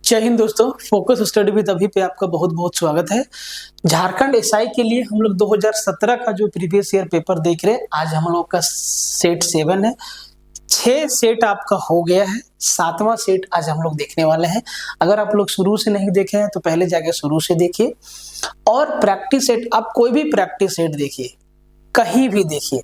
जय हिंद दोस्तों, focus study with अभी पे आपका बहुत बहुत स्वागत है। झारखंड एसआई के लिए हम लोग 2017 का जो प्रीवियस ईयर पेपर देख रहे हैं, आज हम लोग का सेट 7 है। 6 सेट आपका हो गया है, 7वां सेट आज हम लोग देखने वाले हैं। अगर आप लोग शुरू से नहीं देखे हैं तो पहले जाके शुरू से देखिए और प्रैक्टिस सेट, आप कोई भी प्रैक्टिस सेट देखिए, कहीं भी देखिए,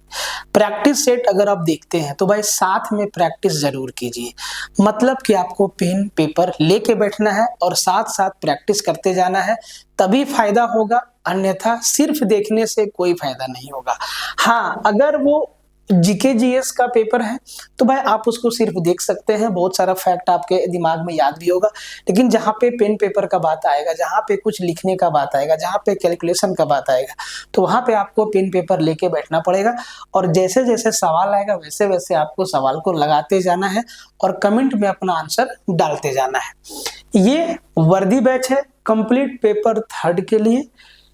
प्रैक्टिस सेट अगर आप देखते हैं तो भाई साथ में प्रैक्टिस जरूर कीजिए। मतलब कि आपको पेन पेपर लेके बैठना है और साथ साथ प्रैक्टिस करते जाना है, तभी फायदा होगा, अन्यथा सिर्फ देखने से कोई फायदा नहीं होगा। हाँ, अगर वो जीके जीएस का पेपर है तो भाई आप उसको सिर्फ देख सकते हैं, बहुत सारा फैक्ट आपके दिमाग में याद भी होगा, लेकिन जहाँ पे पेन पेपर का बात आएगा, जहाँ पे कुछ लिखने का बात आएगा, जहाँ पे कैलकुलेशन का बात आएगा, तो वहाँ पे आपको पेन पेपर लेके बैठना पड़ेगा और जैसे जैसे सवाल आएगा वैसे वैसे आपको सवाल को लगाते जाना है और कमेंट में अपना आंसर डालते जाना है। ये वर्दी बैच है कंप्लीट पेपर 3 के लिए।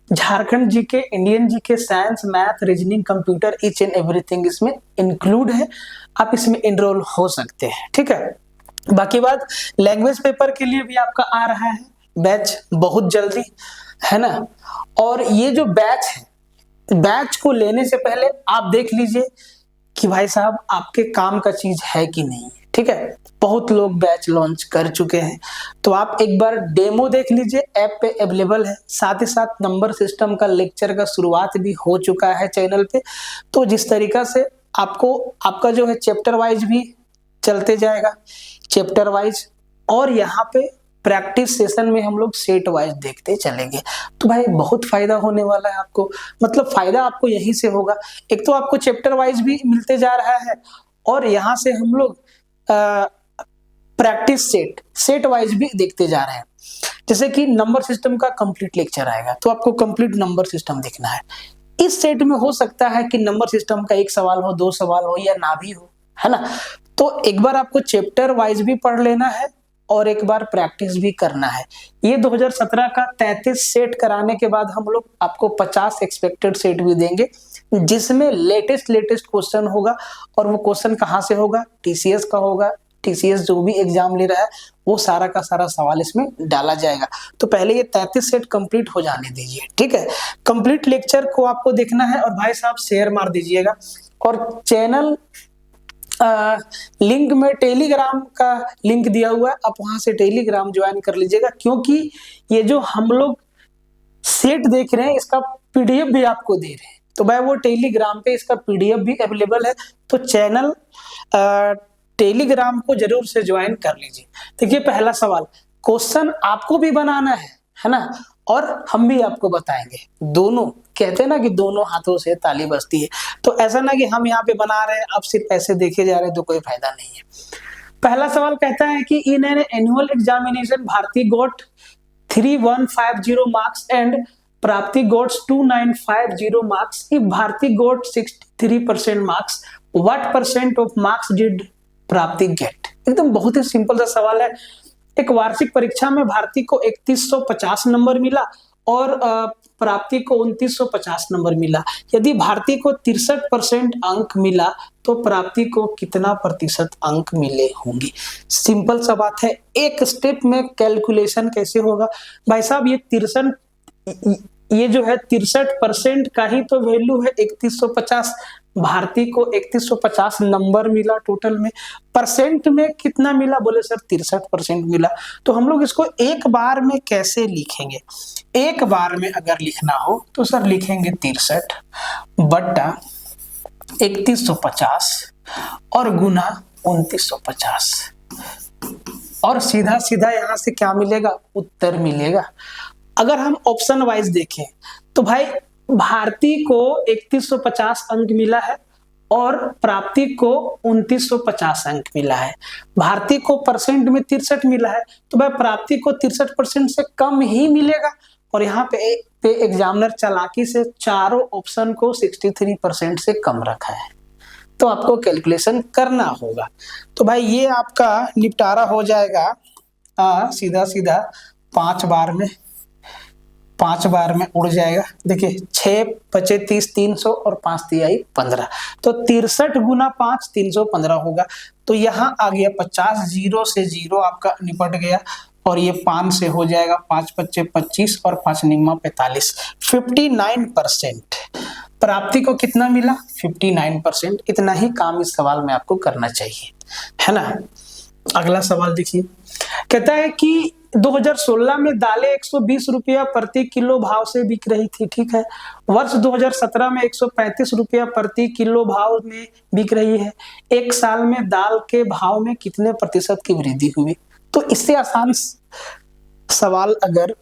Jharkhand GK, Indian GK, science, math, reasoning, computer, each and everything इसमें इंक्लूड है। आप इसमें एनरोल हो सकते हैं, ठीक है। बाकी बात, लैंग्वेज पेपर के लिए भी आपका आ रहा है बैच बहुत जल्दी, है ना। और ये जो बैच है, बैच को लेने से पहले आप देख लीजिए कि भाई साहब आपके काम का चीज है कि नहीं, ठीक है। बहुत लोग बैच लॉन्च कर चुके हैं, तो आप एक बार डेमो देख लीजिए, ऐप पे अवेलेबल है। साथ ही साथ नंबर सिस्टम का लेक्चर का शुरुआत भी हो चुका है चैनल पे। तो जिस तरीका से आपको आपका जो है चैप्टर वाइज भी चलते जाएगा, चैप्टर वाइज, और यहाँ पे प्रैक्टिस सेशन में हम लोग सेट वाइज देखते चलेंगे। तो भाई बहुत फायदा होने वाला है आपको, मतलब फायदा आपको यहीं से होगा। एक तो आपको चैप्टर वाइज भी मिलते जा रहा है और यहाँ से हम लोग प्रैक्टिस सेट वाइज भी देखते जा रहे हैं। जैसे कि नंबर सिस्टम का कंप्लीट लेक्चर आएगा तो आपको कंप्लीट नंबर सिस्टम देखना है। इस सेट में हो सकता है कि नंबर सिस्टम का 1 सवाल हो, 2 सवाल हो या ना भी हो, है ना। तो एक बार आपको चैप्टर वाइज भी पढ़ लेना है और एक बार प्रैक्टिस भी करना है। ये 2017 का 33 सेट कराने के बाद हम लोग आपको 50 एक्सपेक्टेड सेट भी देंगे, जिसमें लेटेस्ट क्वेश्चन होगा। और वो क्वेश्चन कहाँ से होगा? टीसीएस का होगा। टीसीएस जो भी एग्जाम ले रहा है वो सारा का सारा सवाल इसमें डाला जाएगा। तो पहले ये 33 सेट कंप्लीट हो जाने दीजिए, ठीक है। कंप्लीट लेक्चर को आपको देखना है और भाई साहब शेयर मार दीजिएगा। और चैनल लिंक में टेलीग्राम का लिंक दिया हुआ है, आप वहां से टेलीग्राम ज्वाइन कर लीजिएगा, क्योंकि ये जो हम लोग सेट देख रहे हैं इसका पीडीएफ भी आपको दे रहे हैं। तो भाई वो टेलीग्राम पे इसका पीडीएफ भी अवेलेबल है, तो चैनल टेलीग्राम को जरूर से ज्वाइन कर लीजिए। देखिए पहला सवाल, क्वेश्चन आपको भी बनाना है ना, और हम भी आपको बताएंगे। दोनों कहते हैं ना कि दोनों हाथों से ताली बजती है, तो ऐसा ना कि हम यहाँ पे बना रहे हैं आप सिर्फ ऐसे देखे जा रहे हैं, तो कोई फायदा नहीं है। पहला सवाल कहता है कि in an annual examination Bharti got 3150 marks and Prapti gots 2950 marks. If Bharti got 63% marks, what percent of marks did Prapti get? एकदम बहुत ही सिंपल सा सवाल है। एक वार्षिक परीक्षा में भारती को 3150 नंबर मिला और प्राप्ति को 2950 नंबर मिला। यदि भारती को 63% अंक मिला तो प्राप्ति को कितना प्रतिशत अंक मिले होंगे? सिंपल सा बात है, एक स्टेप में कैलकुलेशन कैसे होगा भाई साहब। ये जो है 63% का ही तो वैल्यू है 3150। भारती को 3150 नंबर मिला टोटल में, परसेंट में कितना मिला? बोले सर 63% मिला। तो हम लोग इसको एक बार में कैसे लिखेंगे? एक बार में अगर लिखना हो तो सर लिखेंगे 63 बट्टा 3150 और गुना 2950, और सीधा सीधा यहां से क्या मिलेगा? उत्तर मिलेगा। अगर हम ऑप्शन वाइज देखें तो भाई भारती को 3150 अंक मिला है और प्राप्ति को 2950 अंक मिला है। भारती को परसेंट में 63 मिला है, तो भाई प्राप्ति को 63% से कम ही मिलेगा। और यहाँ पे एग्जामिनर चालाकी से चारों ऑप्शन को 63% से कम रखा है, तो आपको कैलकुलेशन करना होगा। तो भाई ये आपका निपटारा हो जाएगा सीधा सीधा 5 बार में उड़ जाएगा। देखिए 6 बचे 30, 300 और 5 तिहाई 15, तो 63 गुना 5 315 होगा। तो यहाँ आ गया 50, 0 से 0 आपका निपट गया और ये 5 से हो जाएगा, 5 पच्चे 25 और 5 निम्मा 45, 59%। प्राप्ति को कितना मिला? 59%। इतना ही काम इस सवाल में आपको करना चाहिए, है ना। अगला सवाल देखिए, कहता है कि 2016 में दालें 120 रुपया प्रति किलो भाव से बिक रही थी, ठीक है। वर्ष 2017 में 135 रुपया प्रति किलो भाव में बिक रही है। एक साल में दाल के भाव में कितने प्रतिशत की वृद्धि हुई? तो इससे आसान सवाल अगर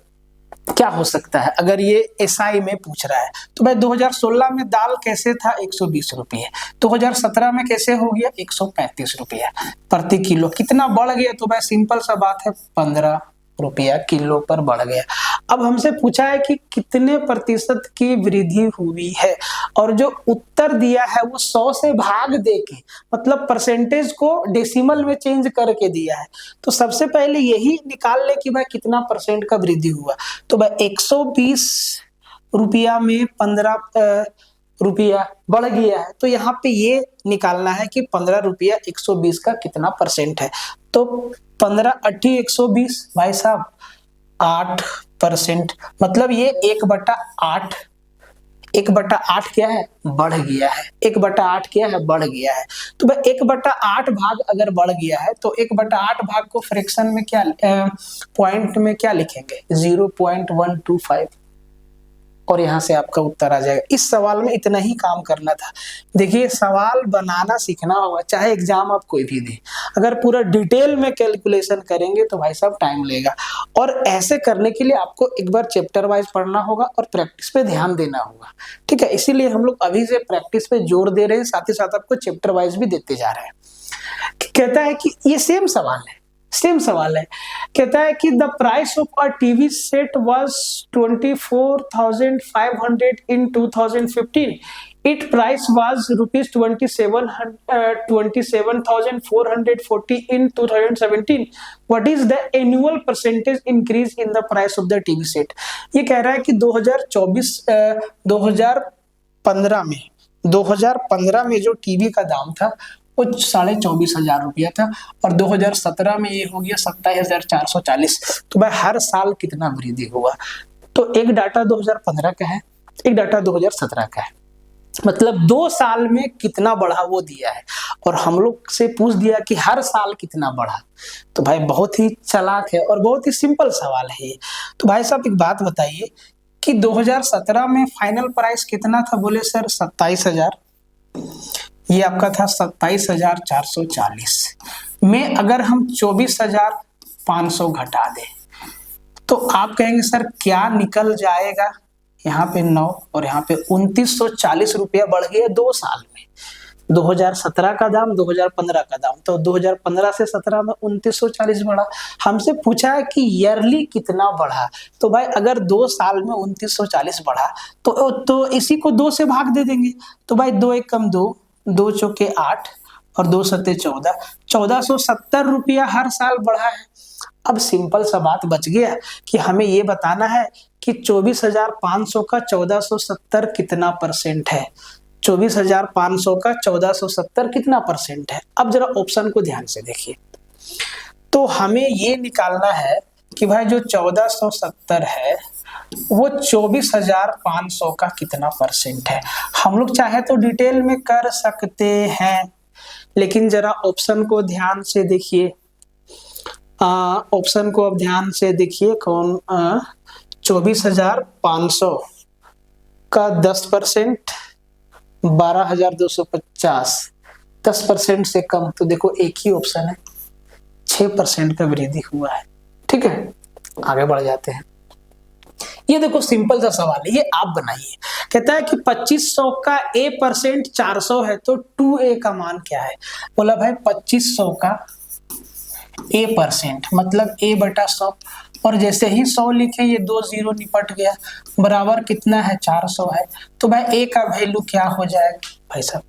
क्या हो सकता है, अगर ये एसआई में पूछ रहा है तो भाई 2016 में दाल कैसे था? 120 रुपये। 2017 में कैसे हो गया? 135 रुपया प्रति किलो। कितना बढ़ गया? तो भाई सिंपल सा बात है, 15 रुपया किलो पर बढ़ गया। अब हमसे पूछा है कि कितने प्रतिशत की वृद्धि हुई है, और जो उत्तर दिया है वो 100 से भाग देके, मतलब परसेंटेज को डेसिमल में चेंज करके दिया है। तो सबसे पहले यही निकाल ले कि भाई कितना परसेंट का वृद्धि हुआ। तो भाई 120 रुपया में 15 रुपया बढ़ गया है, तो यहाँ पे ये निकालना है कि 15 रुपया 120 का कितना परसेंट है। तो 15 80 120 भाई साहब 8%, मतलब ये 1/8, 1/8 क्या है? बढ़ गया है। 1/8 क्या है? बढ़ गया है। तो भाई 1/8 भाग अगर बढ़ गया है तो 1/8 भाग को फ्रैक्शन में क्या पॉइंट में क्या लिखेंगे? 0.125, और यहाँ से आपका उत्तर आ जाएगा। इस सवाल में इतना ही काम करना था। देखिए सवाल बनाना सीखना होगा, चाहे एग्जाम आप कोई भी दे। अगर पूरा डिटेल में कैलकुलेशन करेंगे तो भाई साहब टाइम लेगा, और ऐसे करने के लिए आपको एक बार चैप्टर वाइज पढ़ना होगा और प्रैक्टिस पे ध्यान देना होगा, ठीक है। इसीलिए हम लोग अभी से प्रैक्टिस पे जोर दे रहे हैं, साथ ही साथ आपको चैप्टर वाइज भी देते जा रहे हैं। कहता है कि ये सेम सवाल है, कहता है कि the price of a TV set was 24,500 in 2015, it price was rupees 27,440 in 2017, what is the annual percentage increase in the price of the TV set. ये कह रहा है कि 2015 में जो टीवी का दाम था वो 24,500 रुपया था, और 2017 में ये हो गया 27,440। तो भाई हर साल कितना वृद्धि हुआ? तो एक डाटा 2015 का है, एक डाटा 2017 का है, मतलब 2 साल में कितना बढ़ा वो दिया है, और हम लोग से पूछ दिया कि हर साल कितना बढ़ा। तो भाई बहुत ही चालाक है और बहुत ही सिंपल सवाल है ये। तो भाई साहब एक बात बताइए कि 2017 में फाइनल प्राइस कितना था? बोले सर 27,000, ये आपका था 27,440 में अगर हम 24,500 घटा दें तो आप कहेंगे सर क्या निकल जाएगा? यहाँ पे 9 और यहाँ पे 2940 रुपया बढ़ गया 2 साल में। 2017 का दाम, 2015 का दाम, तो 2015 से 17 में 2940 बढ़ा। हमसे पूछा है कि ईयरली कितना बढ़ा, तो भाई अगर 2 साल में 2940 बढ़ा तो इसी को 2 से भाग दे देंगे। तो भाई 2 एक कम 2, 2 चौके 8 और 2 सत्ते 14, 1470 रुपया हर साल बढ़ा है। अब सिंपल सा बात बच गया कि हमें ये बताना है कि 24,500 का 1470 कितना परसेंट है। 24,500 का 1470 कितना परसेंट है? अब जरा ऑप्शन को ध्यान से देखिए, तो हमें ये निकालना है कि भाई जो 1470 है वो 24,500 का कितना परसेंट है। हम लोग चाहे तो डिटेल में कर सकते हैं, लेकिन जरा ऑप्शन को ध्यान से देखिए। ऑप्शन को अब ध्यान से देखिए, कौन 24,500 का 10%, 12,250, 10% से कम, तो देखो एक ही ऑप्शन है, 6% का वृद्धि हुआ है। ठीक है, आगे बढ़ जाते हैं। ये देखो सिंपल सा सवाल है, ये आप बनाइए। कहता है कि 2500 का A% 400 है तो 2A का मान क्या है? बोला भाई 2500 का A% मतलब A/100, और जैसे ही 100 लिखे ये 2 0 निपट गया, बराबर कितना है? 400 है। तो भाई A का वैल्यू क्या हो जाएगा? भाई साहब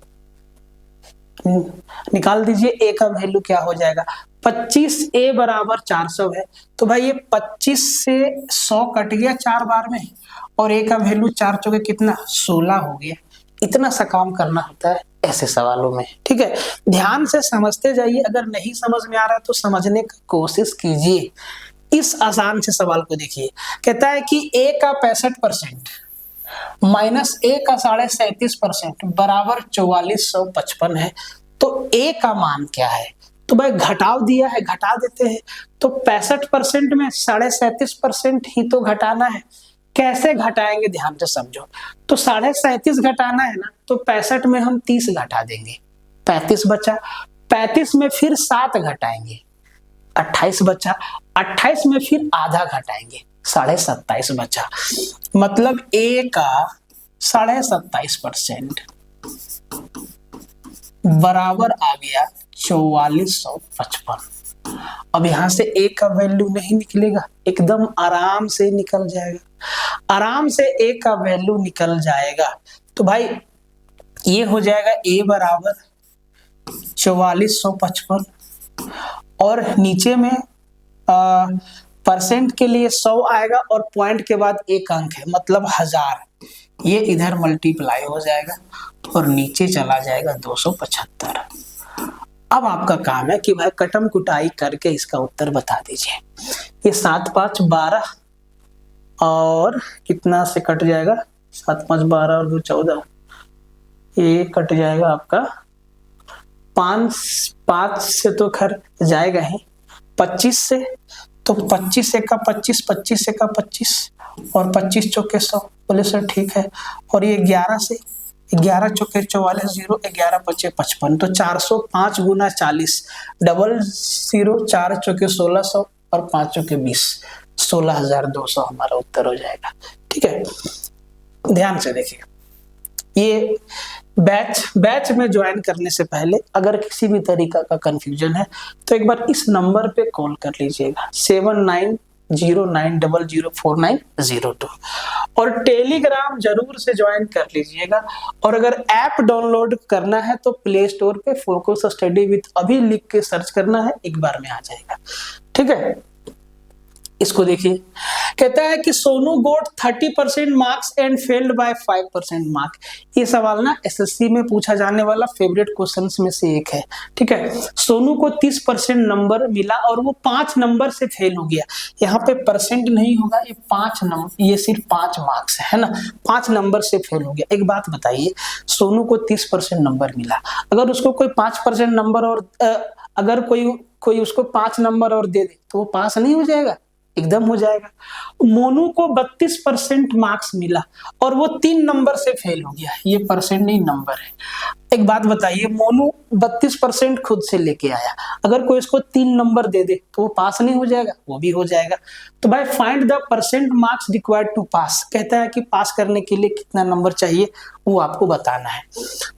निकाल दीजिए, A का वैल्यू क्या हो जाएगा? 25A बराबर 400 है, तो भाई ये 25 से 100 कट गया 4 बार में, और A का वैल्यू 4 चौके कितना? 16 हो गया। इतना सा काम करना होता है ऐसे सवालों में। ठीक है, ध्यान से समझते जाइए, अगर नहीं समझ में आ रहा तो समझने की कोशिश कीजिए। इस आसान से सवाल को देखिए, कहता है कि ए का 65% माइनस ए का 37.5% बराबर 4455 है, तो ए का मान क्या है? तो भाई घटाव दिया है, घटा देते हैं। तो 65% में 37.5% ही तो घटाना है। कैसे घटाएंगे ध्यान से समझो। तो 37.5 घटाना है ना, तो 65 में हम 30 घटा देंगे, 35 बचा। 35 में फिर 7 घटाएंगे, 28 बचा। 28 में फिर आधा घटाएंगे, 27.5 बचा। मतलब ए का 27.5% बराबर आ गया 4455। अब यहां से ए का वैल्यू नहीं निकलेगा, एकदम आराम से निकल जाएगा, आराम से ए का वैल्यू निकल जाएगा। तो भाई ये हो जाएगा ए बराबर 4455 और नीचे में परसेंट के लिए 100 आएगा और पॉइंट के बाद एक अंक है, मतलब 1000। ये इधर मल्टीप्लाई हो जाएगा और नीचे चला जाएगा 275। अब आपका काम है कि भाई कटम कुटाई करके इसका उत्तर बता दीजिए। ये 7 5 12 और कितना से कट जाएगा, 7 5 12 और 2 14, ये कट जाएगा आपका 5 से तो खैर जाएगा ही, 25 से, तो 25 से का 25, 25 से का 25 और 25 चौके 100। बोले सर ठीक है। और ये 11 से, 11 चौके 44, 0 11 पचे 55, तो 405 गुना 40, डबल 0, 4 चौके 1600 और 5 चौके 20, 16,200 हमारा उत्तर हो जाएगा। ठीक है, ध्यान से देखिए। ये बैच में ज्वाइन करने से पहले अगर किसी भी तरीका का कंफ्यूजन है तो एक बार इस नंबर पे कॉल कर लीजिएगा 7909004902 और टेलीग्राम जरूर से ज्वाइन कर लीजिएगा। और अगर ऐप डाउनलोड करना है तो प्ले स्टोर पे फोकस स्टडी विथ अभी लिख के सर्च करना है, एक बार में आ जाएगा। ठीक है, इसको देखिए। कहता है कि Sonu got 30% marks and failed by 5% mark. ये सवाल ना एसएससी में पूछा जाने वाला फेवरेट क्वेश्चंस में से एक है। ठीक है, सोनू को 30% नंबर मिला और वो 5 नंबर से फेल हो गया। यहाँ पे परसेंट नहीं होगा, ये 5 नंबर, ये सिर्फ 5 मार्क्स है ना, 5 नंबर से फेल हो गया। एक बात बताइए, सोनू को 30% नंबर मिला, अगर उसको कोई 5% नंबर और अगर कोई उसको 5 नंबर और दे दे तो वो पास नहीं हो जाएगा? एकदम हो जाएगा। मोनू को 32% मार्क्स मिला और वो 3 नंबर से फेल हो गया, ये परसेंट नहीं नंबर है। एक बात बताइए, मोनू 32% खुद से लेके आया, अगर कोई इसको 3 नंबर दे दे तो वो पास नहीं हो जाएगा? वो भी हो जाएगा। तो भाई find the percent marks required to pass, कहता है कि पास करने के लिए कितना नंबर चाहिए वो आपको बताना है।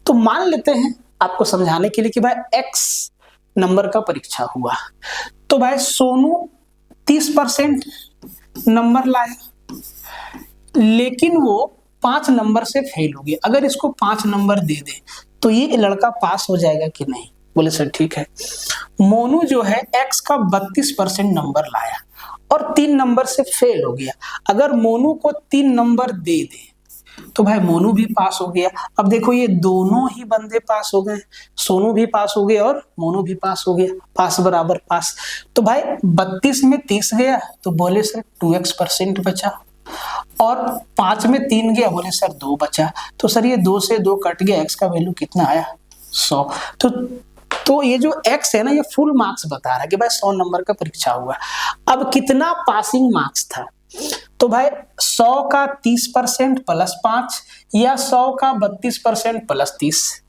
तो मान लेते हैं आपको समझाने के लिए कि भाई x नंबर का परीक्षा हुआ, तो भाई सोनू 30% नंबर लाया लेकिन वो 5 नंबर से फेल हो गया। अगर इसको 5 नंबर दे दे तो ये लड़का पास हो जाएगा कि नहीं? बोले सर ठीक है। मोनू जो है x का 32% नंबर लाया और 3 नंबर से फेल हो गया। अगर मोनू को 3 नंबर दे दे तो भाई मोनू भी पास हो गया। अब देखो ये दोनों ही बंदे पास हो गए, सोनू भी पास हो गया और मोनू भी पास हो गया, पास बराबर पास। तो भाई 32 में 30 गया तो बोले सर 2x% बचा और 5 में 3 गया, बोले सर 2 बचा। तो सर ये 2 से 2 कट गया, x का वैल्यू कितना आया? 100। तो ये जो x है ना, ये फुल मार्क्स बता रहा है कि भाई 100 नंबर का परीक्षा हुआ। अब कितना पासिंग मार्क्स था? तो भाई 100 का 30% प्लस 5 या 100 का 32% प्लस 30,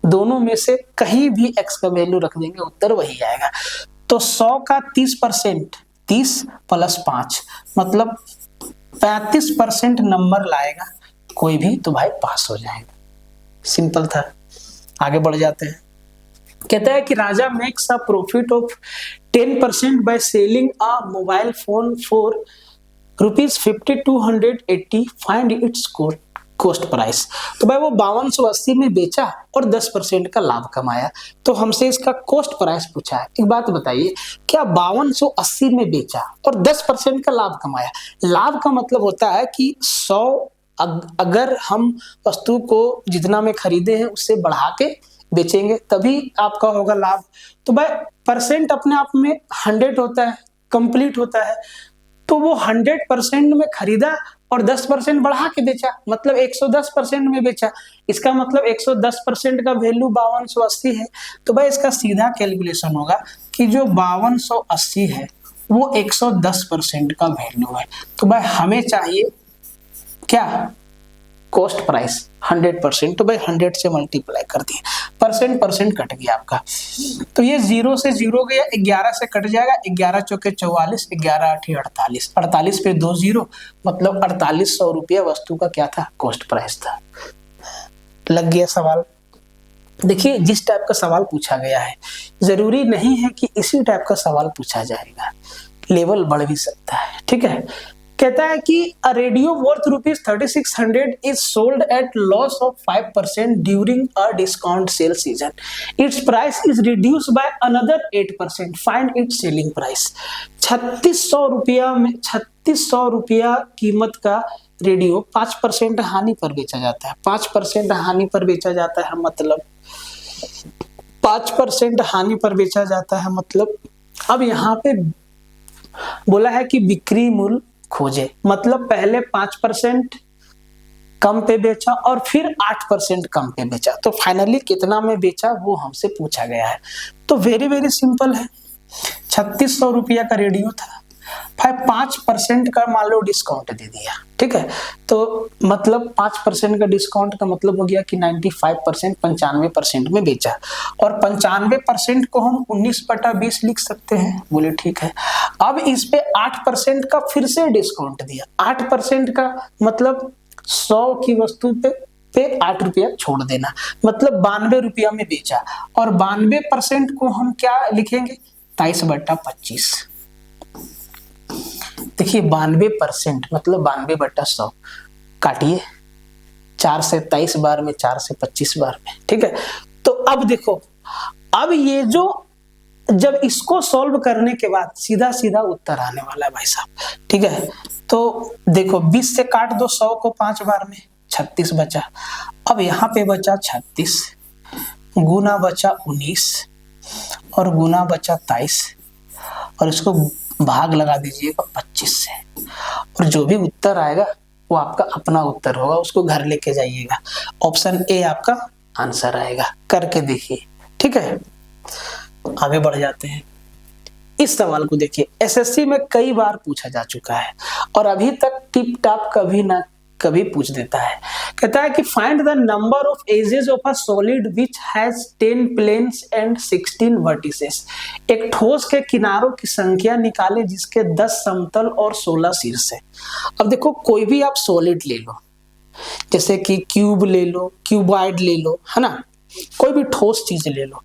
दोनों में से कहीं भी x का वैल्यू रख देंगे, उत्तर वही आएगा। तो 100 का 30%, 30 प्लस 5 मतलब 35% नंबर लाएगा कोई भी, तो भाई पास हो जाएगा। सिंपल था। आगे बढ़ जाते हैं। कहता है कि Raja makes a profit of 10% by selling a mobile phone for ₹5280, find its cost price. तो भाई वो 5280 में बेचा और 10% का लाभ कमाया, तो हमसे इसका कॉस्ट प्राइस पूछा है। एक बात बताइए, क्या 5280 में बेचा और 10% का लाभ कमाया? लाभ का मतलब होता है कि 100 अगर हम वस्तु को जितना में खरीदे हैं उससे बढ़ा के बेचेंगे तभी आपका होगा लाभ। तो भाई परसेंट अपने आप में 100 होता है, कंप्लीट होता है। तो वो 100% में खरीदा और 10% बढ़ा के बेचा, मतलब 110% में बेचा। इसका मतलब 110% का वैल्यू 5280 है। तो भाई इसका सीधा कैलकुलेशन होगा कि जो 5280 है वो 110% का वैल्यू है। तो भाई हमें चाहिए क्या, कॉस्ट प्राइस 100%। तो भाई 100 से मल्टीप्लाई कर दिए, परसेंट कट गया आपका। तो ये 0 से 0 गया, 11 से कट जाएगा, 11 चौके 44, 11 आठे 48, 48 पे 2 0, मतलब 4800 रुपया वस्तु का क्या था, कॉस्ट प्राइस था। लग गया सवाल। देखिए जिस टाइप का सवाल पूछा गया है जरूरी नहीं है कि इसी टाइप का सवाल पूछा जाएगा, लेवल बढ़ भी सकता है। ठीक है, कहता है कि a radio worth ₹3600 is sold at loss of 5% during a discount sale season. It's price is reduced by another 8%, find its selling price. 3600 रुपया में 3600 रुपया कीमत का रेडियो 5% हानि पर बेचा जाता है। 5% हानि पर बेचा जाता है मतलब 5% हानि पर बेचा जाता है मतलब, अब यहाँ पे बोला है कि बिक्री मूल्य खोजे, मतलब पहले 5% कम पे बेचा और फिर 8% कम पे बेचा, तो फाइनली कितना में बेचा वो हमसे पूछा गया है। तो वेरी सिंपल है, 3600 रुपया का रेडियो था, 5% का मान लो डिस्काउंट दे दिया। ठीक है, तो मतलब 5% का डिस्काउंट का मतलब हो गया कि 95%, 95% में बेचा, और 95% को हम 19/20 लिख सकते हैं। बोले ठीक है। अब इस पे 8% का फिर से डिस्काउंट दिया, 8% का मतलब 100 की वस्तु पे 8 रुपया छोड़ देना, मतलब 92 रुपया में बेचा, और 92% को हम क्या लिखेंगे, 23/25। देखिए 92% मतलब 92/100, काटिए 4 से 23 बार में, 4 से 25 बार में। ठीक है, तो अब देखो, अब ये जो जब इसको सॉल्व करने के बाद सीधा उत्तर आने वाला है भाई साहब। ठीक है, तो देखो 20 से काट दो 100 को 5 बार में, 36 बचा। अब यहाँ पे बचा 36, गुना बचा 19 और गुना बचा 23, और इसको भाग लगा दीजिएगा 25 से, और जो भी उत्तर आएगा वो आपका अपना उत्तर होगा, उसको घर लेके जाइएगा। ऑप्शन ए आपका आंसर आएगा, करके देखिए। ठीक है, आगे बढ़ जाते हैं। इस सवाल को देखिए, एसएससी में कई बार पूछा जा चुका है और अभी तक टिप टाप कभी ना कभी पूछ देता है। कहता है कि find the number of edges of a solid which has 10 planes and 16 vertices. एक ठोस के किनारों की संख्या निकाले जिसके 10 समतल और 16 शीर्ष है। अब देखो कोई भी आप सॉलिड ले लो, जैसे कि क्यूब ले लो, क्यूबॉइड ले लो, है ना, कोई भी ठोस चीज ले लो,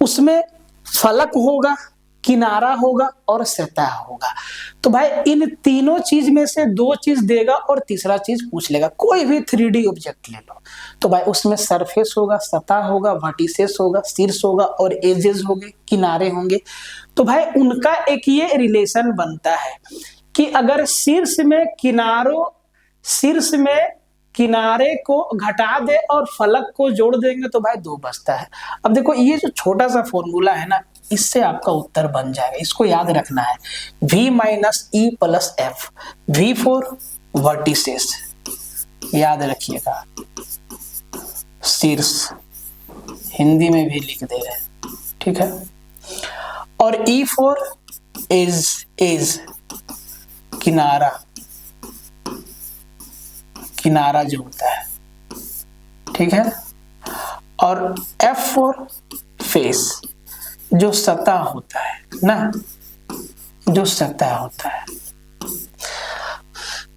उसमें फलक होगा, किनारा होगा और सतह होगा। तो भाई इन तीनों चीज में से 2 चीज देगा और तीसरा चीज पूछ लेगा। कोई भी 3D ऑब्जेक्ट ले लो, तो भाई उसमें सरफेस होगा, सतह होगा, वर्टिसेस होगा, शीर्ष होगा और एजेस होंगे, किनारे होंगे। तो भाई उनका एक ये रिलेशन बनता है कि अगर शीर्ष में किनारे को घटा दे और फलक को जोड़ देंगे तो भाई 2 बचता है। अब देखो ये जो छोटा सा फॉर्मूला है ना, इससे आपका उत्तर बन जाएगा। इसको याद रखना है, V minus E plus F, V for vertices, याद रखिएगा, शीर्ष हिंदी में भी लिख दे रहे हैं। ठीक है, और E फॉर एज, किनारा जो होता है। ठीक है, और F फॉर फेस, जो सतह होता है ना, जो सतह होता है।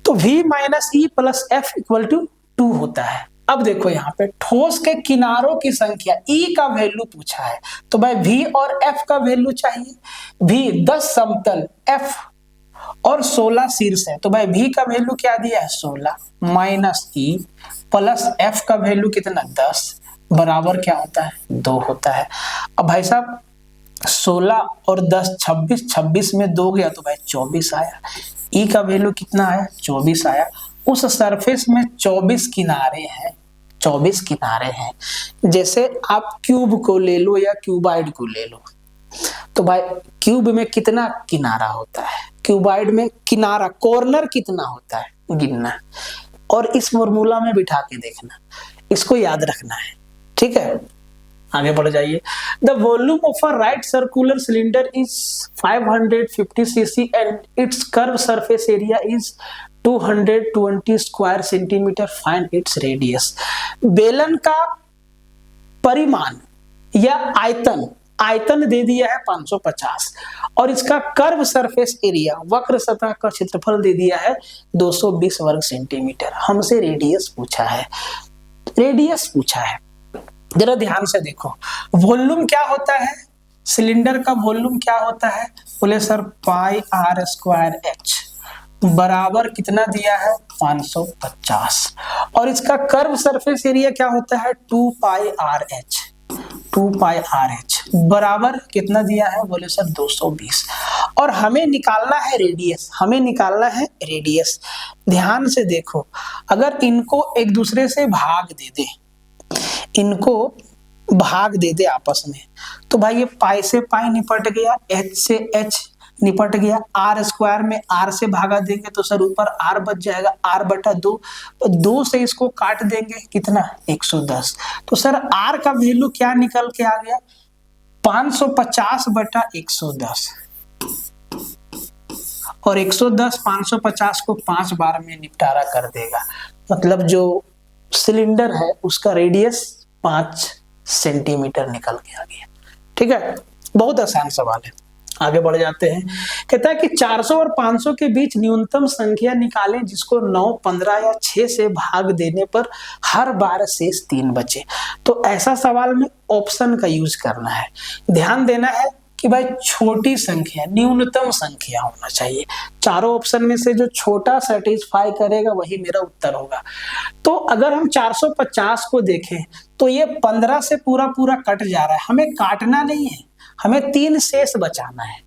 तो V minus E plus F equal to 2 होता है। अब देखो यहाँ पे ठोस के किनारों की संख्या, E का वैल्यू पूछा है, तो भाई V और F का वैल्यू चाहिए। V 10 समतल, F और 16 शीर्ष है, तो भाई V का वैल्यू क्या दिया है, 16 माइनस E प्लस F का वैल्यू कितना, 10, बराबर क्या होता है, 2 होता है। अब भाई साहब 16 और 10 26, 26 में 2 गया तो भाई 24 आया। E का वैल्यू कितना आया, 24 आया। उस सरफेस में 24 किनारे हैं, 24 किनारे हैं। जैसे आप क्यूब को ले लो या क्यूबॉइड को ले लो, तो भाई क्यूब में कितना किनारा होता है, क्यूबाइड में किनारा कॉर्नर कितना होता है गिनना, और इस फॉर्मूला में बिठा के देखना, इसको याद रखना है। ठीक है, आगे बढ़ जाइए। The volume of a right circular cylinder is 550 cc and it's curve surface area is 220 square centimetre, find its radius. बेलन का परिमाण या आयतन, आयतन दे दिया है 550 और इसका कर्व सरफेस एरिया वक्र सतह का क्षेत्रफल दे दिया है 220 वर्ग सेंटीमीटर। हमसे रेडियस पूछा है, रेडियस पूछा है। जरा ध्यान से देखो, वॉल्यूम क्या होता है, सिलेंडर का वॉल्यूम क्या होता है, बोले sir pi r square h बराबर कितना दिया है 550, और इसका कर्व सरफेस एरिया क्या होता है 2 पाई आर एच, 2 पाई आर एच बराबर कितना दिया है, बोले सर 220, और हमें निकालना है रेडियस, हमें निकालना है रेडियस। ध्यान से देखो, अगर इनको एक दूसरे से भाग दे दे, इनको भाग दे दे आपस में, तो भाई ये पाई से पाई निपट गया, एच से एच निपट गया, आर स्क्वायर में आर से भागा देंगे तो सर ऊपर आर बच जाएगा, आर बटा 2, 2 से इसको काट देंगे कितना 110, तो सर आर का वैल्यू क्या निकल के आ गया 550 बटा 110, और 110 550 को 5 बार में निपटारा कर देगा, मतलब जो सिलेंडर है उसका रेडियस 5 सेंटीमीटर निकल के आ गया। ठीक है, बहुत आसान सवाल है, आगे बढ़ जाते हैं। कहता है कि 400 और 500 के बीच न्यूनतम संख्या निकालें जिसको 9, 15 या 6 से भाग देने पर हर बार शेष 3 बचे। तो ऐसा सवाल में ऑप्शन का यूज करना है, ध्यान देना है कि भाई छोटी संख्या, न्यूनतम संख्या होना चाहिए, चारों ऑप्शन में से जो छोटा सेटिस्फाई करेगा वही मेरा उत्तर होगा। तो अगर हम 450 को देखें तो ये 15 से पूरा पूरा कट जा रहा है, हमें काटना नहीं है, हमें 3 शेष बचाना है।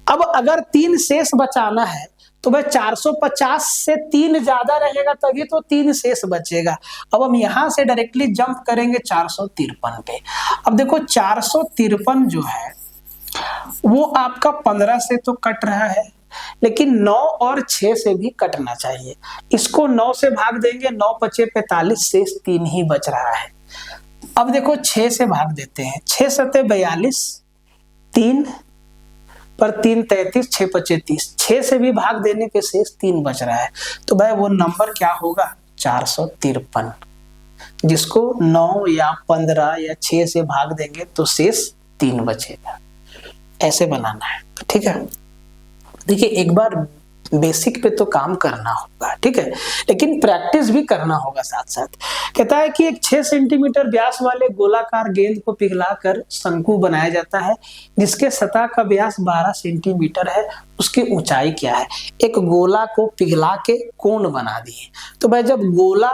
अब अगर 3 शेष बचाना है तो भाई 450 से 3 ज्यादा रहेगा तभी तो 3 शेष बचेगा। अब हम यहां से डायरेक्टली जंप करेंगे 453 पे। अब देखो 453 जो है वो आपका 15 से तो कट रहा है, लेकिन 9 और 6 से भी कटना चाहिए। इसको 9 से भाग देंगे, 9 बचे 45, शेष 3 ही बच रहा है। अब देखो 6 से भाग देते हैं, 6 सते 42, 3 पर 3 33, 6 बचे 30, 6 से भी भाग देने के शेष 3 बच रहा है, तो भाई वो नंबर क्या होगा 453, जिसको 9 या 15 या 6 से भाग देंगे तो शेष 3 बचेगा। ऐसे बनाना है, ठीक है। देखिए एक बार बेसिक पे तो काम करना होगा, ठीक है, लेकिन प्रैक्टिस भी करना होगा साथ साथ। कहता है कि एक 6 सेंटीमीटर व्यास वाले गोलाकार गेंद को पिघलाकर शंकु बनाया जाता है जिसके सतह का व्यास 12 सेंटीमीटर है, उसकी ऊंचाई क्या है। एक गोला को पिघला के कोण बना दिए, तो भाई जब गोला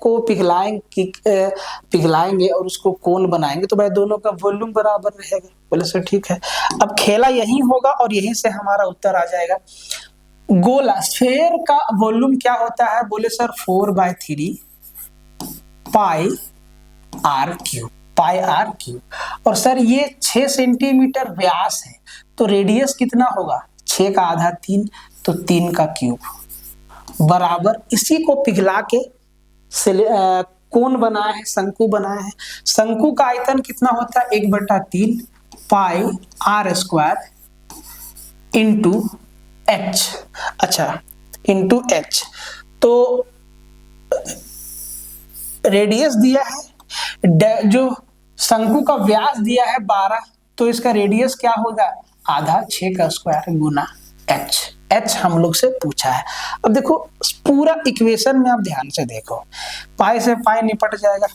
को पिघलाएंगे और उसको कोण बनाएंगे तो भाई दोनों का वॉल्यूम बराबर रहेगा। बोले सर ठीक है, अब खेला यही होगा और यहीं से हमारा उत्तर आ जाएगा। गोला स्फेयर का वॉल्यूम क्या होता है, बोले sir 4/3 pi r cube, pi r cube. और सर ये 6 सेंटीमीटर व्यास है तो रेडियस कितना होगा, 6 का आधा 3, तो 3 का क्यूब बराबर, इसी को पिघला के कोण बनाया है, शंकु बनाया है। शंकु का आयतन कितना होता है 1/3 पाई आर स्क्वायर इंटू एच, अच्छा इंटू एच। तो रेडियस दिया है, जो शंकु का व्यास दिया है 12, तो इसका रेडियस क्या होगा आधा 6 का स्क्वायर गुना एच, एच हम लोग से पूछा है। अब देखो पूरा इक्वेशन में आप ध्यान से देखो, पाई से पाई निपट जाएगा,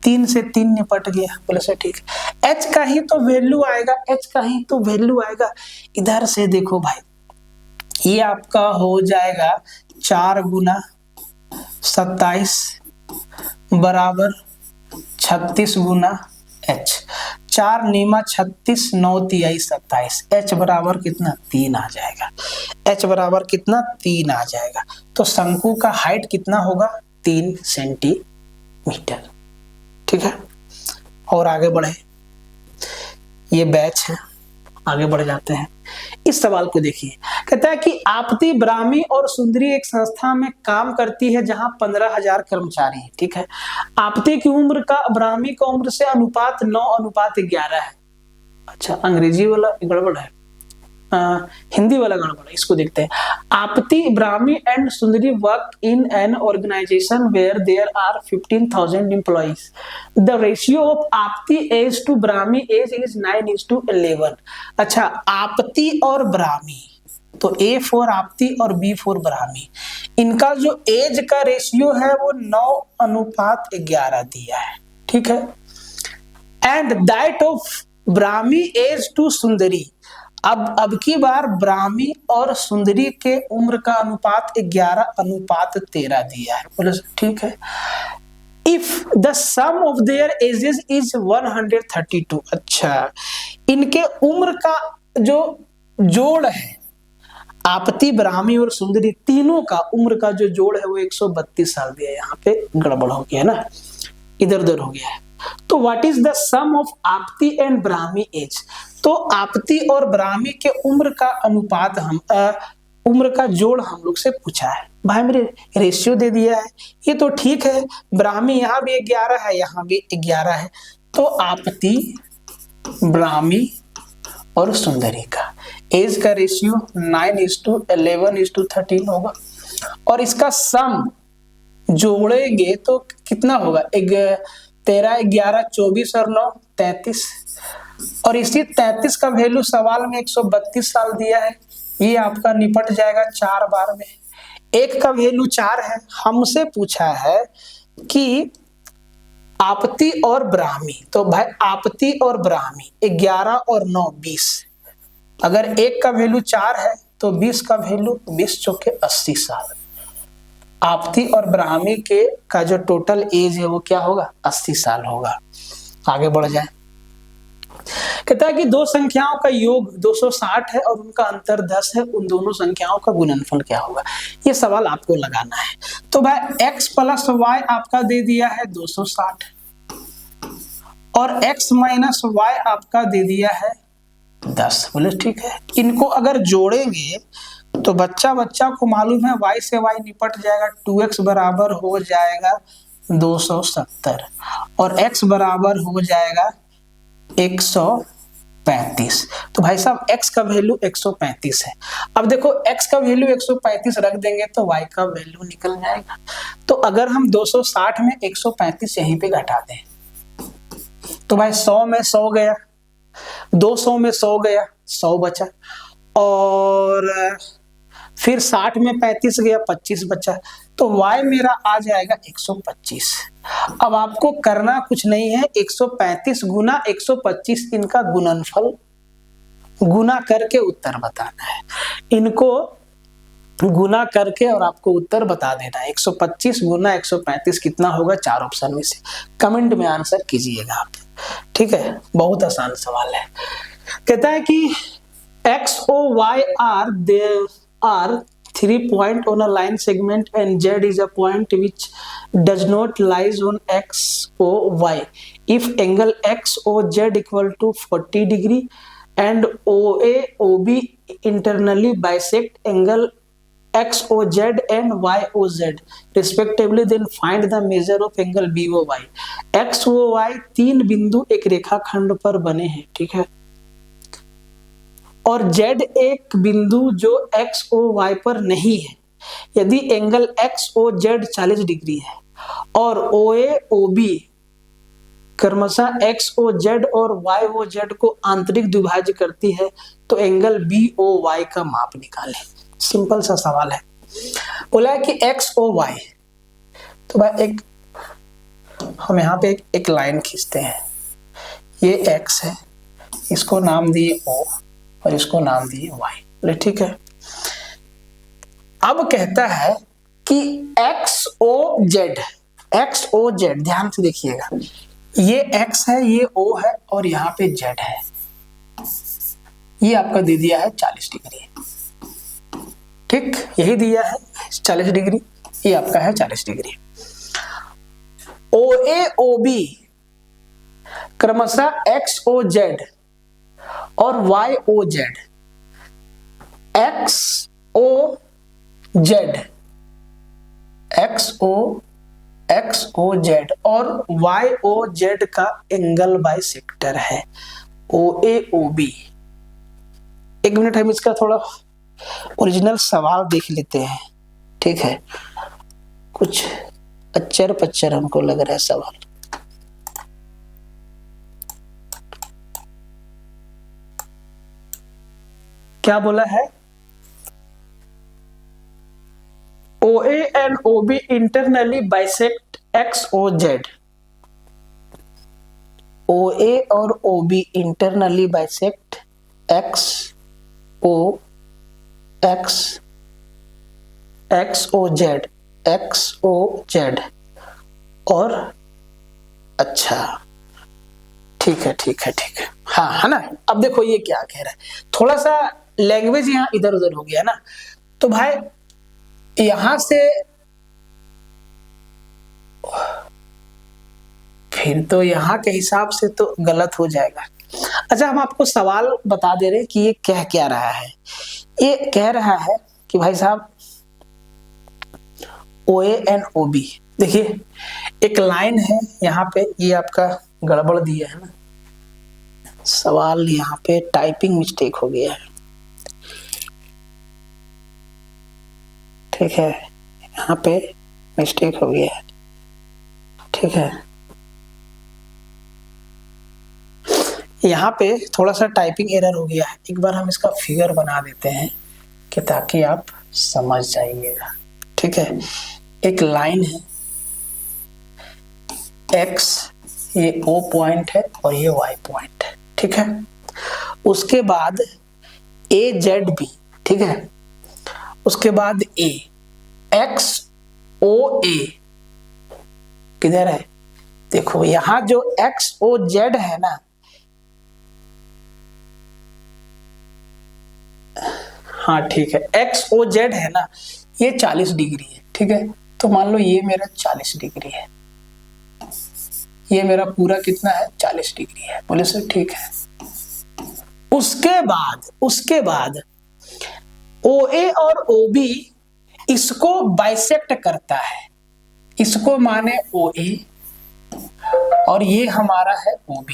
3 से 3 निपट गया, बोले सर ठीक है। एच का ही तो वैल्यू आएगा, एच का ही तो वैल्यू आएगा। इधर से देखो भाई, ये आपका हो जाएगा 4 गुना 27 बराबर 36 गुना एच, 4 नीमा 36, 9 तिहाई 27, एच बराबर कितना 3 आ जाएगा, एच बराबर कितना 3 आ जाएगा। तो शंकु का हाइट कितना होगा 3 सेंटीमीटर, ठीक है। और आगे बढ़े, ये बैच है आगे बढ़ जाते हैं। इस सवाल को देखिए, कहता है कि आपती, ब्राह्मी और सुंदरी एक संस्था में काम करती है जहां 15,000 कर्मचारी हैं। ठीक है, आपती की उम्र का ब्राह्मी की उम्र से अनुपात 9:11 है। अच्छा, अंग्रेजी वाला गड़बड़ है, हिंदी वाला गड़बड़ है, इसको देखते हैं। Aapti, Brahmi and Sundari work in an organization where there are 15,000 employees. The ratio of Aapti age to Brahmi age is 9:11। अच्छा, आपती और ब्राह्मी, तो ए फॉर आपती और बी फॉर ब्राह्मी, इनका जो एज का रेशियो है वो 9:11 दिया है। ठीक है, and that of Brahmi age to Sundari, अब की बार ब्राह्मी और सुंदरी के उम्र का अनुपात 11:13 दिया है। बोले ठीक है। If the sum of their ages is 132। अच्छा, इनके उम्र का जो जोड़ है, आपती, ब्राह्मी और सुंदरी तीनों का उम्र का जो जोड़ है वो 132 साल दिया है। यहाँ पे गड़बड़ हो गया ना, इधर उधर हो गया है। तो what is the sum of Aapti and Brahmi age? तो आपती और ब्राह्मी के उम्र का अनुपात उम्र का जोड़ हम लोग से पूछा है। भाई मेरे रेशियो दे दिया है, ये तो ठीक है, ब्राह्मी यहाँ भी 11 है, यहाँ भी 11 है, तो आपती, ब्राह्मी और सुंदरी का एज का रेशियो 9:11:13 होगा। और इसका सम जोड़ेंगे तो कितना होगा? 13, 11, 24 और 9, 33। और इसी 33 का वैल्यू सवाल में 132 साल दिया है, ये आपका निपट जाएगा 4 बार में। एक का वैल्यू 4 है, हमसे पूछा है कि आपती और ब्राह्मी, तो भाई आपती और ब्राह्मी 11 और 9 20, अगर एक का वैल्यू 4 है तो 20 का वैल्यू 20 चौके 80 साल। आपती और ब्राह्मी के का जो टोटल एज है वो क्या होगा? 80 साल होगा। आगे बढ़ जाए, कहता है कि दो संख्याओं का योग 260 है और उनका अंतर 10 है, उन दोनों संख्याओं का गुणनफल क्या होगा? ये सवाल आपको लगाना है। तो भाई x प्लस y आपका दे दिया है 260 और x माइनस y आपका दे दिया है 10। बोले ठीक है, इनको अगर जोड़ेंगे तो बच्चा को मालूम है y से y निपट जाएगा, 2x बराबर हो जाएगा 270 और x बराबर हो जाएगा 135। तो भाई साहब x का वैल्यू 135 है। अब देखो x का वैल्यू 135 रख देंगे तो y का वैल्यू निकल जाएगा। तो अगर हम 260 में 135 यहीं पे घटा दें तो भाई 100 में 100 गया, 200 में 100 गया, 100 बचा, और फिर 60 में 35 गया, 25 बचा, तो y मेरा आ जाएगा 125। अब आपको करना कुछ नहीं है, 135 गुना 125 इनका गुणनफल गुना करके उत्तर बताना है। इनको गुना करके और आपको उत्तर बता देना है। 125 गुना 135 कितना होगा? 4 ऑप्शन में से कमेंट में आंसर कीजिएगा आप। ठीक है, बहुत आसान सवाल है। कहता है कि x o y are 3 point on a line segment and z is a point which does not lies on x o y. If angle x o z equal to 40 degree and OA OB internally bisect angle x o z and y o z respectively, then find the measure of angle b o y. x o y 3 बिंदु एक रेखाखंड पर बने हैं, ठीक है, और z एक बिंदु जो x o y पर नहीं है। यदि angle x o z 40 degree है और OA OB क्रमशः x o z और y o z को आंतरिक द्विभाज्य करती है तो एंगल b o y का माप निकालें। सिंपल सा सवाल है। बोला है कि x o y, तो भाई एक हम यहाँ पे एक लाइन खींचते हैं, ये x है, इसको नाम दिए o और इसको नाम दिए y। बोले ठीक है। अब कहता है कि x o z ध्यान से देखिएगा, ये x है, ये o है और यहाँ पे z है, ये आपका दे दिया है 40 डिग्री। ठीक, यही दिया है 40 डिग्री, ये आपका है 40 डिग्री। OA OB क्रमशः x o z और Y O Z, X O Z, X O Z और वाई ओ जेड का एंगल बाइसेक्टर है ओ ए ओ बी। एक मिनट हम इसका थोड़ा ओरिजिनल सवाल देख लेते हैं, ठीक है, कुछ अच्चर पच्चर हमको लग रहा है सवाल। क्या बोला है? OA and OB internally bisect XOZ। OA और OB internally bisect XOZ और अच्छा ठीक है हाँ, है ना। अब देखो ये क्या कह रहा है, थोड़ा सा लैंग्वेज यहाँ इधर उधर हो गया ना, तो भाई यहां से फिर तो यहाँ के हिसाब से तो गलत हो जाएगा। अच्छा, हम आपको सवाल बता दे रहे कि ये कह क्या रहा है। ये कह रहा है कि भाई साहब OA एंड OB, देखिए एक लाइन है यहाँ पे, ये आपका गड़बड़ दिया है ना सवाल, यहाँ पे टाइपिंग मिस्टेक हो गया है, ठीक है, यहाँ पे मिस्टेक हो गया है, ठीक है, यहाँ पे थोड़ा सा टाइपिंग एरर हो गया है। एक बार हम इसका फिगर बना देते हैं कि ताकि आप समझ जाइएगा, ठीक है। एक लाइन है x, ये O पॉइंट है और ये Y पॉइंट है, ठीक है। उसके बाद AZB, ठीक है, उसके बाद A, XOA किधर है? देखो यहां जो XOZ है ना, हाँ ठीक है, XOZ है ना, ये 40 डिग्री है, ठीक है। तो मान लो ये मेरा 40 डिग्री है, ये मेरा पूरा कितना है? 40 डिग्री है। बोले सर ठीक है। उसके बाद OA और OB इसको बाइसेक्ट करता है, इसको माने OA और ये हमारा है OB,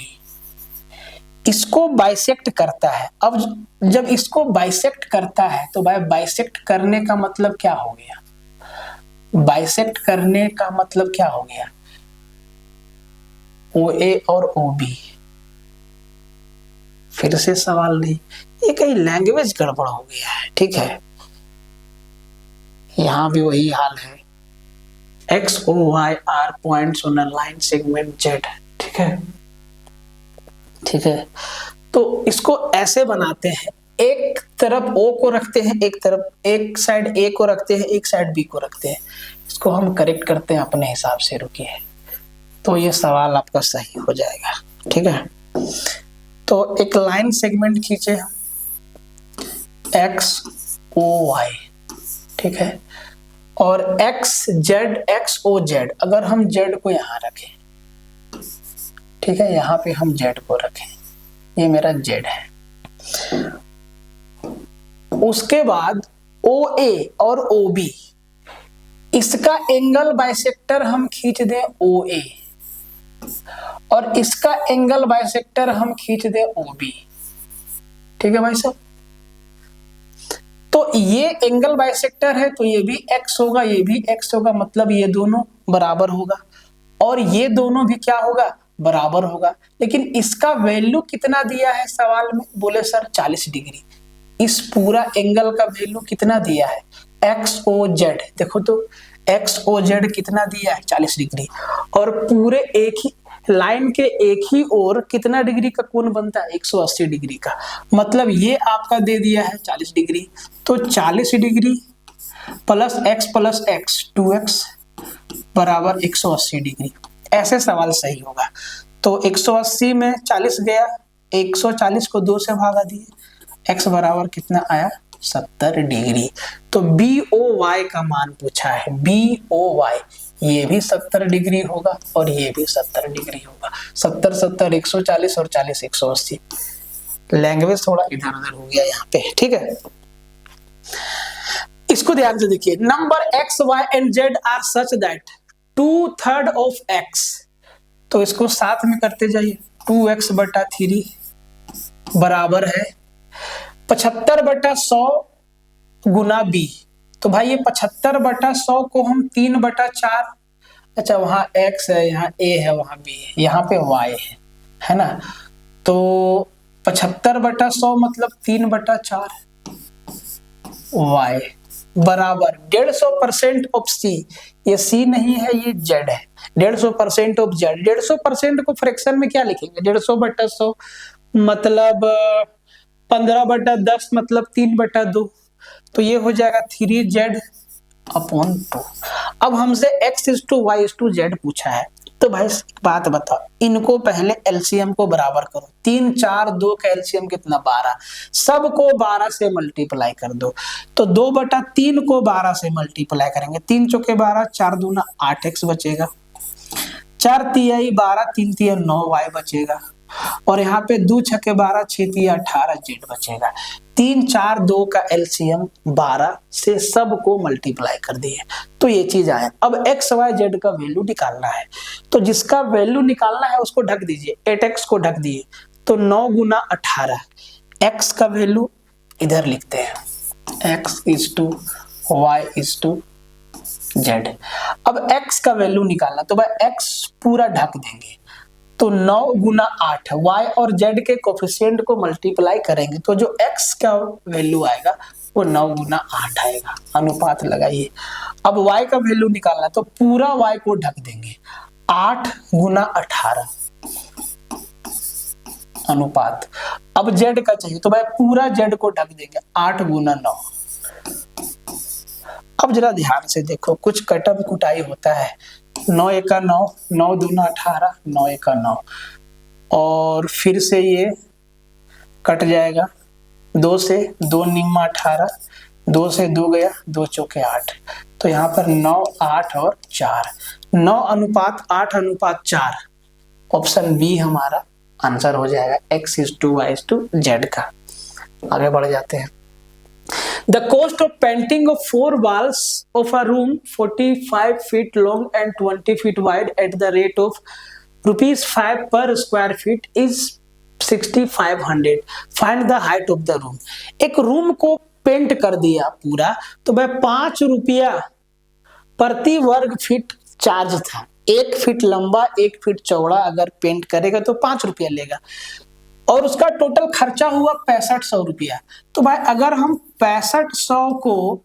इसको बाइसेक्ट करता है। अब जब इसको बाइसेक्ट करता है तो भाई बाइसेक्ट करने का मतलब क्या हो गया? बाइसेक्ट करने का मतलब क्या हो गया? OA और OB। फिर से सवाल नहीं, ये कहीं लैंग्वेज गड़बड़ हो गया है, ठीक है। यहां भी वही हाल है, XOY are points on a line segment Z, ठीक है, ठीक है। तो इसको ऐसे बनाते हैं, एक तरफ O को रखते हैं, एक तरफ, एक साइड A को रखते हैं, एक साइड B को रखते हैं। इसको हम करेक्ट करते हैं अपने हिसाब से, रुकिए, तो ये सवाल आपका सही हो जाएगा, ठीक है। तो एक लाइन सेगमेंट खींचे हम XOY, ठीक है, और XOZ, अगर हम Z को यहाँ रखें, ठीक है, यहाँ पे हम Z को रखें, ये मेरा Z है। उसके बाद OA और OB, इसका एंगल बाइसेक्टर हम खींच दें OA और इसका एंगल बाइसेक्टर हम खींच दें OB, ठीक है भाई साहब। तो ये एंगल बाइसेक्टर है तो ये भी x होगा, ये भी x होगा, मतलब ये दोनों बराबर होगा और ये दोनों भी क्या होगा? बराबर होगा। लेकिन इसका वैल्यू कितना दिया है सवाल में? बोले सर 40 डिग्री। इस पूरा एंगल का वैल्यू कितना दिया है? XOZ, देखो तो XOZ कितना दिया है? 40 डिग्री। और पूरे एक ही लाइन के एक ही ओर कितना डिग्री का कोण बनता है? 180 डिग्री का। मतलब ये आपका दे दिया है 40 डिग्री, तो 40 डिग्री प्लस x 2x बराबर 180 डिग्री। ऐसे सवाल सही होगा। तो 180 में 40 गया, 140 को 2 से भागा दिए, x बराबर कितना आया? 70 डिग्री। तो BOY का मान पूछा है, BOY, ये भी 70 डिग्री होगा और ये भी 70 डिग्री होगा। 70 140 और 40 180। लैंग्वेज थोड़ा इधर उधर हो गया यहाँ पे, ठीक है। इसको ध्यान से देखिए, number x, y and z are such that 2/3 of x, तो इसको साथ में करते जाइए। 2x/3 बराबर है 75/100 गुना b। तो भाई ये 75/100 को हम 3/4, अच्छा वहां x है, यहाँ a है, वहां b है, यहाँ पे y है ना। तो 75/100 मतलब 3/4 y बराबर 150% ऑफ c। ये c नहीं है, ये z है। 150% ऑफ z, 150% को फ्रैक्शन में क्या लिखेंगे? 150/100 मतलब 15/10 मतलब 3/2, तो ये हो जाएगा 3z/2। अब हमसे x/y/z पूछा है, तो भाई बात बताओ, इनको पहले एलसीएम को बराबर करो। 3 4 2 का एलसीएम कितना? 12। सबको 12 से मल्टीप्लाई कर दो, तो 2/3 को 12 से मल्टीप्लाई करेंगे। 3 चौके 12, 4 दूना 8x बचेगा, 4 तिहाई 12, 3 तिहाई 9y बचेगा, और यहाँ पे 2 छक्के 12, 6 तिहाई 18 z बचेगा। 3 4 2 का एलसीएम 12 से सबको मल्टीप्लाई कर दिए, तो ये चीज आए। अब x y z का वैल्यू निकालना है, तो जिसका वैल्यू निकालना है उसको ढक दीजिए। 8x को ढक दिए, तो 9 गुना 18, x का वैल्यू इधर लिखते हैं, x/y/z। अब x का वैल्यू निकालना, तो भाई x पूरा ढक देंगे, तो 9 गुना 8, y और z के कोफिशिएंट को मल्टीप्लाई करेंगे, तो जो x का वैल्यू आएगा वो 9 गुना 8 आएगा। अनुपात लगाइए। अब y का वैल्यू निकालना, तो पूरा y को ढक देंगे, 8 गुना 18 अनुपात। अब z का चाहिए, तो भाई पूरा z को ढक देंगे, 8 गुना 9। अब जरा ध्यान से देखो, कुछ कटम कुटाई होता है। 9 एका 9, 9 दूना 18, 9 एका 9, और फिर से ये कट जाएगा। 2 से 2 निम्मा 18, 2 से 2 गया, 2 चौके 8, तो यहाँ पर 9 8 और 4, 9 अनुपात 8 अनुपात 4, ऑप्शन बी हमारा आंसर हो जाएगा x/y/z का। आगे बढ़ जाते हैं। The cost of painting of 4 walls of a room 45 feet long and 20 feet wide at the rate of ₹5 per square feet is 6500. Find the height of the room. एक room को paint कर दिया पूरा, तो भाई 5 रुपया प्रति वर्ग फीट चार्ज था। 1 फीट लंबा 1 फीट चौड़ा अगर पेंट करेगा तो 5 रुपया लेगा, और उसका टोटल खर्चा हुआ 6500 रुपया। तो भाई अगर हम 6500 को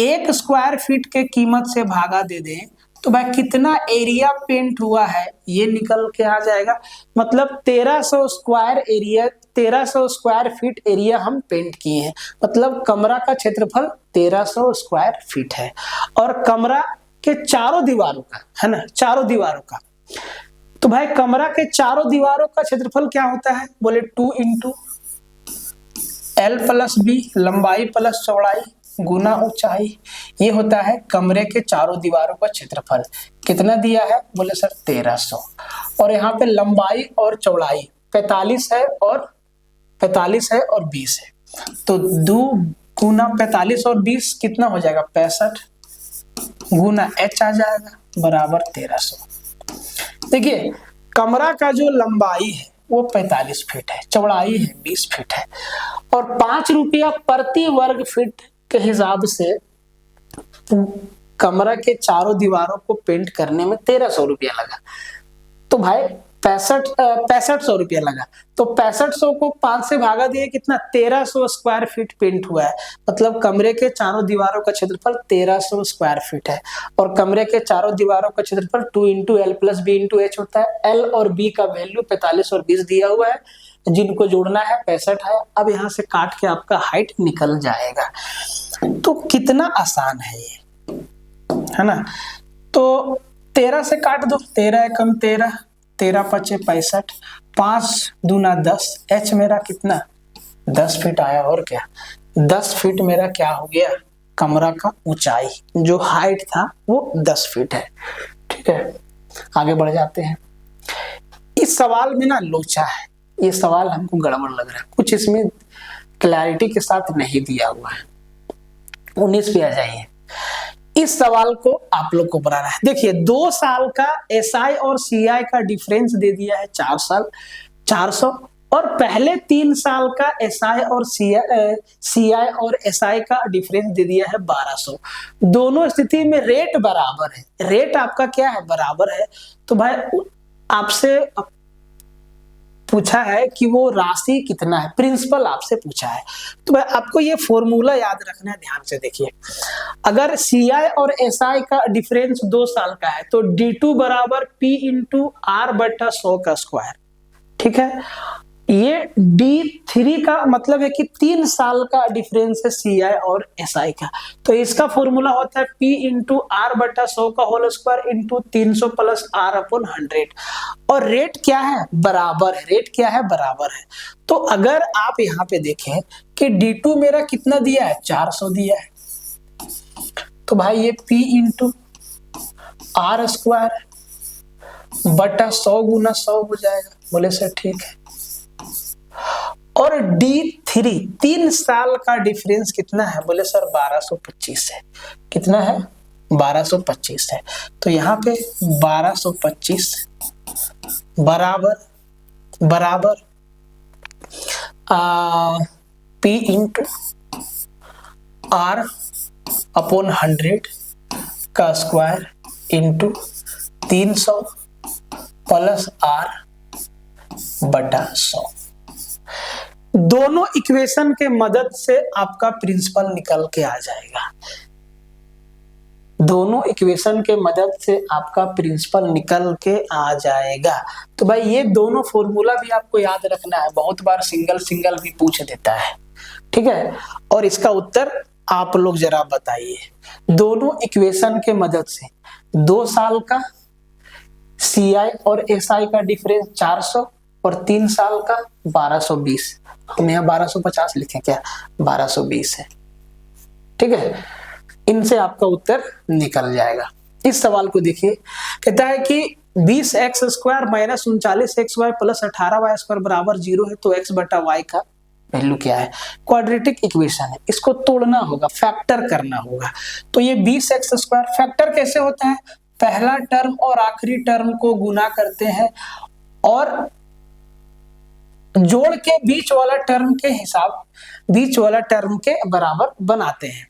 1 स्क्वायर फीट के कीमत से भागा दे दें, तो भाई कितना एरिया पेंट हुआ है ये निकल के आ जाएगा। मतलब 1300 square area, 1300 square feet area हम पेंट किए हैं। मतलब कमरा का क्षेत्रफल 1300 स्क्वायर फीट है, और कमरा के चारों दीवारों का है ना, चारों दीवारों का। तो भाई कमरा के चारों दीवारों का क्षेत्रफल क्या होता है? बोले 2 × L+B, लंबाई प्लस चौड़ाई गुना ऊंचाई, ये होता है कमरे के चारों दीवारों का क्षेत्रफल। कितना दिया है? बोले सर 1300, और यहाँ पे लंबाई और चौड़ाई 45 है और 20 है, तो 2 गुना 45 और 20 कितना हो जाएगा? 65 गुना h आ जाएगा बराबर 1300। देखिए कमरा का जो लंबाई है वो 45 फीट है, चौड़ाई है 20 फीट है, और 5 रुपया प्रति वर्ग फीट के हिसाब से कमरा के चारों दीवारों को पेंट करने में 1300 रुपया लगा। तो भाई 6500 रुपया लगा, तो 6500 को 5 से भागा दिए, कितना? 1300 स्क्वायर फीट पेंट हुआ है। मतलब कमरे के चारों दीवारों का क्षेत्रफल 1300 स्क्वायर फीट है, और कमरे के चारों दीवारों का क्षेत्रफल 2 × L+B × H होता है। L और B का वैल्यू 45 और 20 दिया हुआ है, जिनको जोड़ना है 65 है। अब यहाँ से काट के आपका हाइट निकल जाएगा। तो कितना आसान है ये, है ना। तो 13 से काट दो, 13 एकम 13, 13 पचे 65, 5 दूना 10, h मेरा कितना? 10 फीट आया, और क्या 10 फीट मेरा क्या हो गया? कमरा का ऊंचाई, जो हाइट था वो 10 फीट है। ठीक है, आगे बढ़ जाते हैं। इस सवाल में ना लोचा है, ये सवाल हमको गड़बड़ लग रहा है, कुछ इसमें क्लैरिटी के साथ नहीं दिया हुआ है। 19 पे आ जाइए। इस सवाल को आप लोग को बनाना है। देखिए 2 साल का एसआई और सीआई का डिफरेंस दे दिया है 4 साल 400, और पहले 3 साल का एसआई और सीआई और एसआई का डिफरेंस दे दिया है 1200। दोनों स्थिति में रेट बराबर है, रेट आपका क्या है, बराबर है। तो भाई आपसे पूछा है कि वो राशि कितना है, प्रिंसिपल आपसे पूछा है। तो भाई आपको ये फॉर्मूला याद रखना है, ध्यान से देखिए। अगर सीआई और एसआई का डिफरेंस 2 साल का है तो D2 बराबर P इंटू R बटा 100 का स्क्वायर, ठीक है। ये D3 का मतलब है कि 3 साल का डिफरेंस है सीआई और एसआई का, तो इसका फॉर्मूला होता है P इंटू R बटा 100 का whole square into 300 plus R upon 100। और रेट क्या है, बराबर है, रेट क्या है, बराबर है। तो अगर आप यहाँ पे देखें कि D2 मेरा कितना दिया है, 400 दिया है, तो भाई ये P इंटू R स्क्वायर बटा 100 गुना 100 हो जाएगा। बोले सर ठीक है। और D3 3 साल का डिफरेंस कितना है, बोले सर 1225 है। कितना है, 1225 है। तो यहाँ पे 1225 बराबर P इंटू R अपॉन 100 का स्क्वायर इंटू 300 प्लस R बटा 100। दोनों इक्वेशन के मदद से आपका प्रिंसिपल निकल के आ जाएगा। दोनों इक्वेशन के मदद से आपका प्रिंसिपल निकल के आ जाएगा। तो भाई ये दोनों फॉर्मूला भी आपको याद रखना है, बहुत बार सिंगल सिंगल भी पूछ देता है, ठीक है। और इसका उत्तर आप लोग जरा बताइए। दोनों इक्वेशन के मदद से 2 साल का सीआई और एसआई का डिफरेंस 400 और 3 साल का 1220, हम यहाँ 1250 लिखें क्या, 1220 है, ठीक है। इनसे आपका उत्तर निकल जाएगा। इस सवाल को देखिए, कहता है कि 20x square minus 39xy plus 18y square बराबर 0 है, तो x बटा y का वैल्यू क्या है। क्वाड्रेटिक इक्वेशन है, इसको तोड़ना होगा, फैक्टर करना होगा। तो ये 20x स्क्वायर फैक्टर कैसे होता है, पहला टर्म और आखिरी टर्म को गुना करते हैं और जोड़ के बीच वाला टर्म के बराबर बनाते हैं।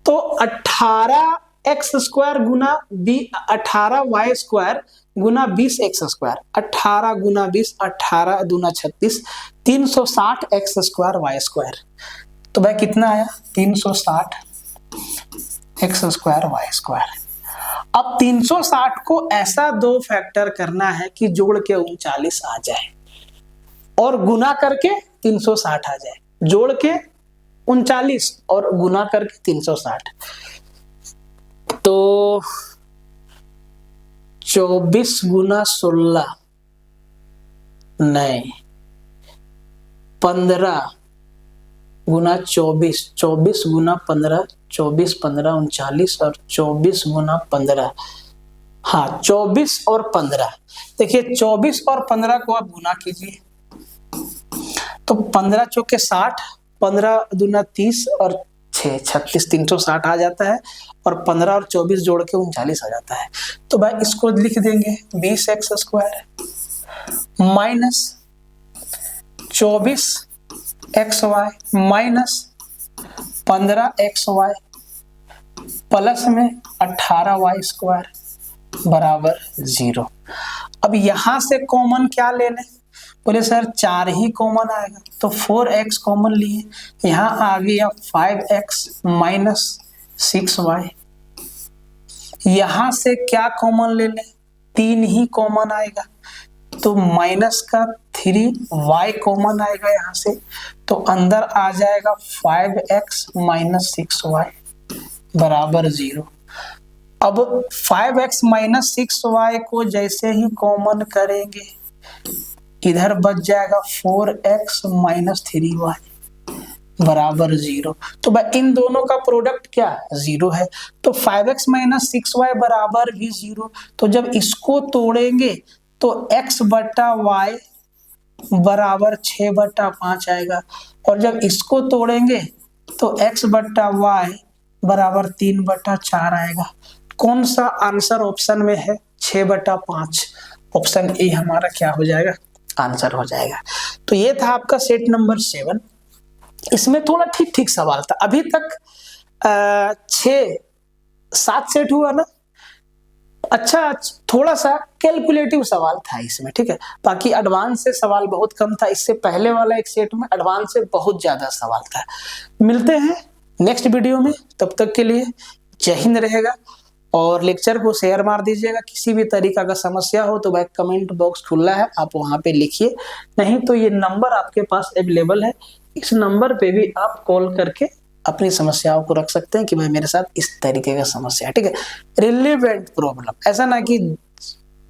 तो 18x स्क्वायर गुना 18y स्क्वायर गुना 20x स्क्वायर, 18 गुना 20 18 दूना 36, 360x स्क्वायर y स्क्वायर। तो भाई कितना आया, 360x स्क्वायर y स्क्वायर। अब 360 को ऐसा 2 फैक्टर करना है कि जोड़ के 39 आ जाए और गुना करके 360 आ जाए, जोड़ के 39 और गुना करके 360। तो 24 गुना 16 नहीं, 15 गुना 24, 24 गुना 15, 24 15 39 और 24 गुना 15, हाँ 24 और 15। देखिए 24 और 15 को आप गुना कीजिए तो 15 चौके 60, 15 दूना 30 और 6 36, 360 आ जाता है और 15 और 24 जोड़ के 39 आ जाता है। तो भाई इसको लिख देंगे 20x square minus 24xy minus 15xy plus में 18y स्क्वायर बराबर 0। अब यहां से कॉमन क्या ले लें, बोले सर 4 ही कॉमन आएगा, तो 4x कॉमन लिए, यहाँ आ गया 5x माइनस 6y। यहां से क्या कॉमन ले लें, 3 ही कॉमन आएगा, तो माइनस का 3y कॉमन आएगा यहाँ से, तो अंदर आ जाएगा 5x माइनस 6y बराबर 0। अब 5x माइनस 6y को जैसे ही कॉमन करेंगे इधर बच जाएगा 4x माइनस 3y बराबर 0। तो भाई इन दोनों का प्रोडक्ट क्या 0 है, तो 5x माइनस 6y बराबर भी 0। तो जब इसको तोड़ेंगे तो x बटा y बराबर 6/5 आएगा। और जब इसको तोड़ेंगे तो x/y बराबर 3/4 आएगा। कौन सा आंसर ऑप्शन में है? 6/5। ऑप्शन ए हमारा क्या हो जाएगा? आंसर हो जाएगा। तो ये था आपका सेट नंबर 7। इसमें थोड़ा ठीक ठीक सवाल था। अभी तक 7 सेट हुआ ना। अच्छा, थोड़ा सा कैलकुलेटिव सवाल था इसमें, ठीक है। बाकी एडवांस से सवाल बहुत कम था। इससे पहले वाला एक सेट में एडवांस से बहुत ज्यादा सवाल था। मिलते हैं नेक्स्ट वीडियो में, तब तक के लिए जय हिंद रहेगा। और लेक्चर को शेयर मार दीजिएगा। किसी भी तरीका का समस्या हो तो भाई कमेंट बॉक्स खुला है, आप वहां पे लिखिए। नहीं तो ये नंबर आपके पास अवेलेबल है, इस नंबर पे भी आप कॉल करके अपनी समस्याओं को रख सकते हैं कि भाई मेरे साथ इस तरीके का समस्या है, ठीक है। रिलेवेंट प्रॉब्लम, ऐसा ना कि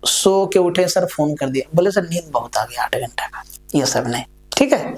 सो के उठे सर फोन कर दिया, बोले सर नींद बहुत आ गई 8 घंटा का, ये सब नहीं, ठीक है।